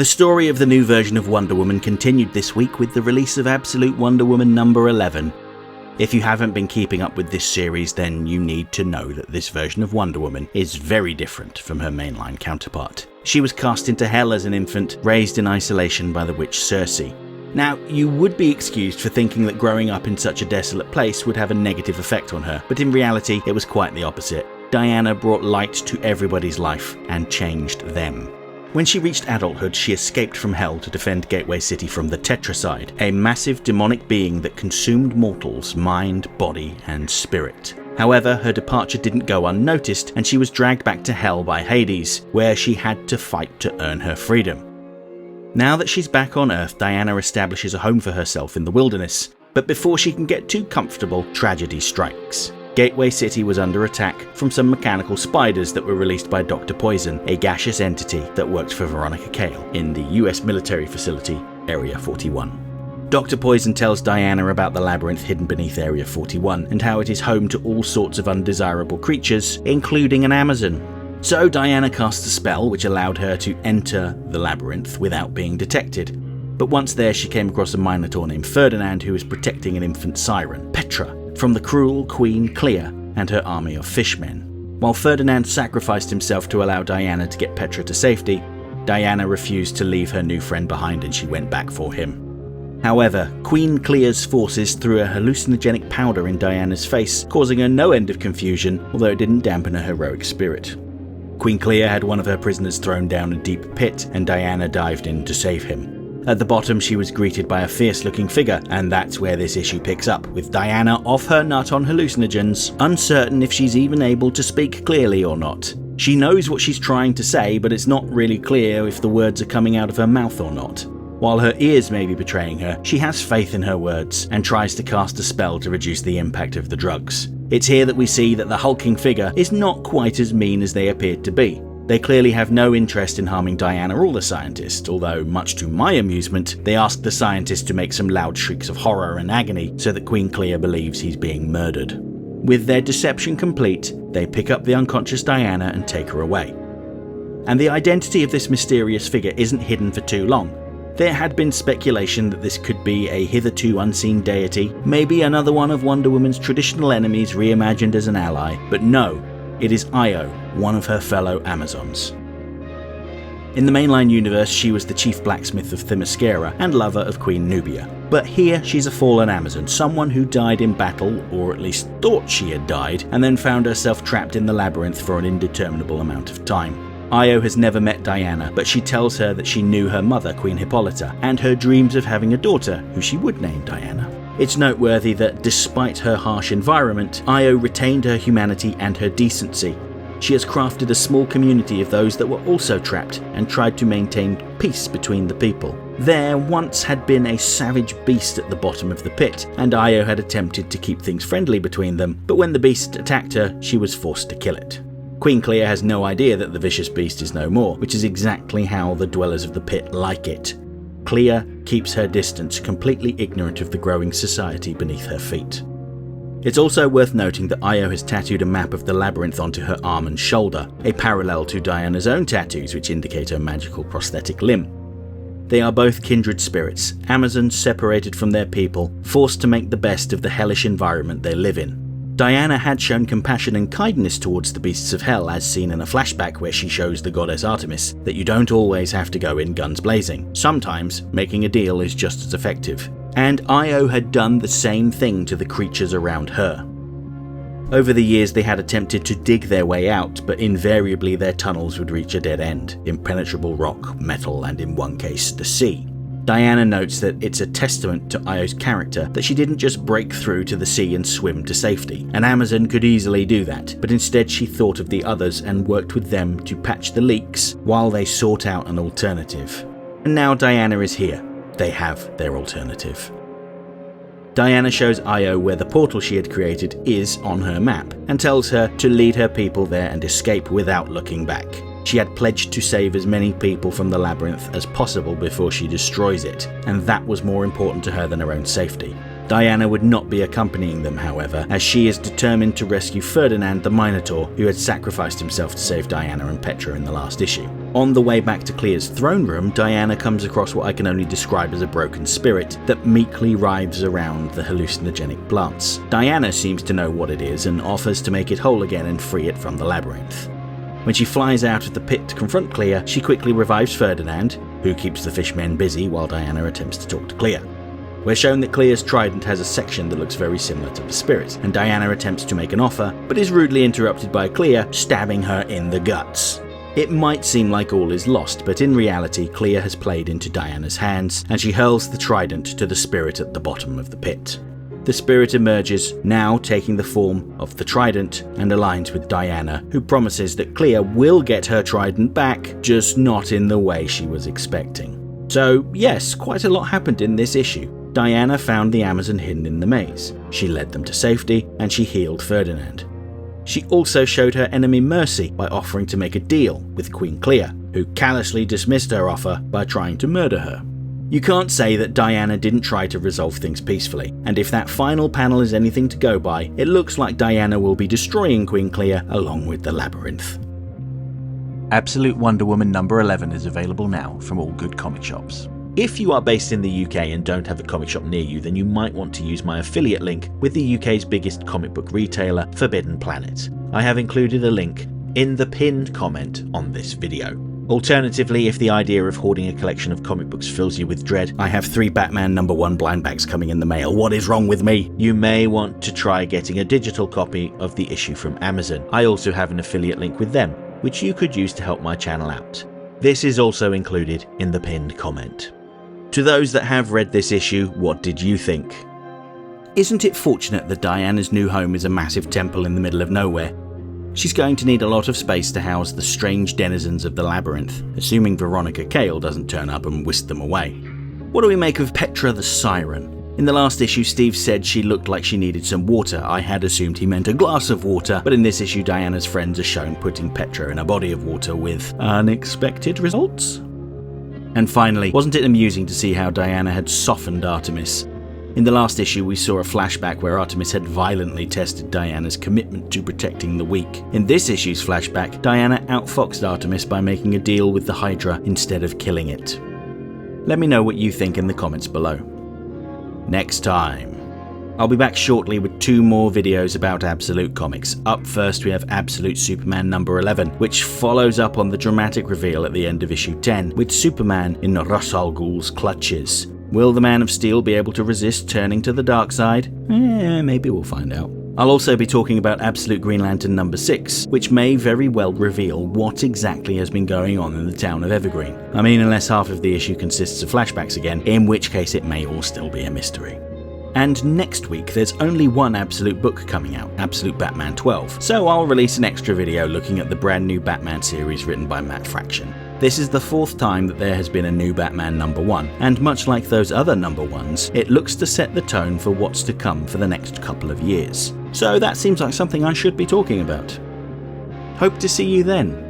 The story of the new version of Wonder Woman continued this week with the release of Absolute Wonder Woman number 11. If you haven't been keeping up with this series, then you need to know that this version of Wonder Woman is very different from her mainline counterpart. She was cast into hell as an infant, raised in isolation by the witch Circe. Now, you would be excused for thinking that growing up in such a desolate place would have a negative effect on her, but in reality it was quite the opposite. Diana brought light to everybody's life and changed them. When she reached adulthood, she escaped from hell to defend Gateway City from the Tetracide, a massive demonic being that consumed mortals' mind, body, and spirit. However, her departure didn't go unnoticed, and she was dragged back to hell by Hades, where she had to fight to earn her freedom. Now that she's back on Earth, Diana establishes a home for herself in the wilderness, but before she can get too comfortable, tragedy strikes. Gateway City was under attack from some mechanical spiders that were released by Dr. Poison, a gaseous entity that worked for Veronica Cale in the US military facility, Area 41. Dr. Poison tells Diana about the labyrinth hidden beneath Area 41 and how it is home to all sorts of undesirable creatures, including an Amazon. So Diana cast a spell which allowed her to enter the labyrinth without being detected. But once there, she came across a Minotaur named Ferdinand who was protecting an infant siren, Petra, from the cruel Queen Clea and her army of fishmen. While Ferdinand sacrificed himself to allow Diana to get Petra to safety, Diana refused to leave her new friend behind and she went back for him. However, Queen Clea's forces threw a hallucinogenic powder in Diana's face, causing her no end of confusion, although it didn't dampen her heroic spirit. Queen Clea had one of her prisoners thrown down a deep pit and Diana dived in to save him. At the bottom, she was greeted by a fierce-looking figure, and that's where this issue picks up, with Diana off her nut on hallucinogens, uncertain if she's even able to speak clearly or not. She knows what she's trying to say, but it's not really clear if the words are coming out of her mouth or not. While her ears may be betraying her, she has faith in her words, and tries to cast a spell to reduce the impact of the drugs. It's here that we see that the hulking figure is not quite as mean as they appeared to be. They clearly have no interest in harming Diana or the scientist, although, much to my amusement, they ask the scientist to make some loud shrieks of horror and agony so that Queen Clea believes he's being murdered. With their deception complete, they pick up the unconscious Diana and take her away. And the identity of this mysterious figure isn't hidden for too long. There had been speculation that this could be a hitherto unseen deity, maybe another one of Wonder Woman's traditional enemies reimagined as an ally, but no. It is Io, one of her fellow Amazons. In the mainline universe, she was the chief blacksmith of Themyscira and lover of Queen Nubia. But here, she's a fallen Amazon, someone who died in battle, or at least thought she had died, and then found herself trapped in the labyrinth for an indeterminable amount of time. Io has never met Diana, but she tells her that she knew her mother, Queen Hippolyta, and her dreams of having a daughter, who she would name Diana. It's noteworthy that, despite her harsh environment, Io retained her humanity and her decency. She has crafted a small community of those that were also trapped and tried to maintain peace between the people. There once had been a savage beast at the bottom of the pit, and Io had attempted to keep things friendly between them, but when the beast attacked her, she was forced to kill it. Queen Clea has no idea that the vicious beast is no more, which is exactly how the dwellers of the pit like it. Clea keeps her distance, completely ignorant of the growing society beneath her feet. It's also worth noting that Io has tattooed a map of the labyrinth onto her arm and shoulder, a parallel to Diana's own tattoos which indicate her magical prosthetic limb. They are both kindred spirits, Amazons separated from their people, forced to make the best of the hellish environment they live in. Diana had shown compassion and kindness towards the beasts of hell, as seen in a flashback where she shows the goddess Artemis that you don't always have to go in guns blazing. Sometimes making a deal is just as effective. And Io had done the same thing to the creatures around her. Over the years they had attempted to dig their way out, but invariably their tunnels would reach a dead end, impenetrable rock, metal, and in one case, the sea. Diana notes that it's a testament to Io's character that she didn't just break through to the sea and swim to safety. An Amazon could easily do that, but instead she thought of the others and worked with them to patch the leaks while they sought out an alternative. And now Diana is here. They have their alternative. Diana shows Io where the portal she had created is on her map, and tells her to lead her people there and escape without looking back. She had pledged to save as many people from the labyrinth as possible before she destroys it, and that was more important to her than her own safety. Diana would not be accompanying them, however, as she is determined to rescue Ferdinand the Minotaur, who had sacrificed himself to save Diana and Petra in the last issue. On the way back to Clea's throne room, Diana comes across what I can only describe as a broken spirit that meekly writhes around the hallucinogenic plants. Diana seems to know what it is and offers to make it whole again and free it from the labyrinth. When she flies out of the pit to confront Clea, she quickly revives Ferdinand, who keeps the fishmen busy while Diana attempts to talk to Clea. We're shown that Clea's trident has a section that looks very similar to the spirit, and Diana attempts to make an offer, but is rudely interrupted by Clea, stabbing her in the guts. It might seem like all is lost, but in reality Clea has played into Diana's hands, and she hurls the trident to the spirit at the bottom of the pit. The spirit emerges, now taking the form of the trident, and aligns with Diana, who promises that Clea will get her trident back, just not in the way she was expecting. So yes, quite a lot happened in this issue. Diana found the Amazon hidden in the maze. She led them to safety, and she healed Ferdinand. She also showed her enemy mercy by offering to make a deal with Queen Clea, who callously dismissed her offer by trying to murder her. You can't say that Diana didn't try to resolve things peacefully, and if that final panel is anything to go by, it looks like Diana will be destroying Queen Clea along with the Labyrinth. Absolute Wonder Woman number 11 is available now from all good comic shops. If you are based in the UK and don't have a comic shop near you, then you might want to use my affiliate link with the UK's biggest comic book retailer, Forbidden Planet. I have included a link in the pinned comment on this video. Alternatively, if the idea of hoarding a collection of comic books fills you with dread, I have 3 Batman number 1 blind bags coming in the mail. What is wrong with me? You may want to try getting a digital copy of the issue from Amazon. I also have an affiliate link with them, which you could use to help my channel out. This is also included in the pinned comment. To those that have read this issue, what did you think? Isn't it fortunate that Diana's new home is a massive temple in the middle of nowhere? She's going to need a lot of space to house the strange denizens of the Labyrinth, assuming Veronica Cale doesn't turn up and whisk them away. What do we make of Petra the Siren? In the last issue, Steve said she looked like she needed some water. I had assumed he meant a glass of water, but in this issue, Diana's friends are shown putting Petra in a body of water with unexpected results. And finally, wasn't it amusing to see how Diana had softened Artemis? In the last issue, we saw a flashback where Artemis had violently tested Diana's commitment to protecting the weak. In this issue's flashback, Diana outfoxed Artemis by making a deal with the Hydra instead of killing it. Let me know what you think in the comments below. Next time, I'll be back shortly with 2 more videos about Absolute Comics. Up first we have Absolute Superman number 11, which follows up on the dramatic reveal at the end of issue 10, with Superman in Ra's al Ghul's clutches. Will the Man of Steel be able to resist turning to the dark side? Maybe we'll find out. I'll also be talking about Absolute Green Lantern number 6, which may very well reveal what exactly has been going on in the town of Evergreen. I mean, unless half of the issue consists of flashbacks again, in which case it may all still be a mystery. And next week there's only one Absolute book coming out, Absolute Batman 12, so I'll release an extra video looking at the brand new Batman series written by Matt Fraction. This is the 4th time that there has been a new Batman number 1, and much like those other number 1s, it looks to set the tone for what's to come for the next couple of years. So that seems like something I should be talking about. Hope to see you then.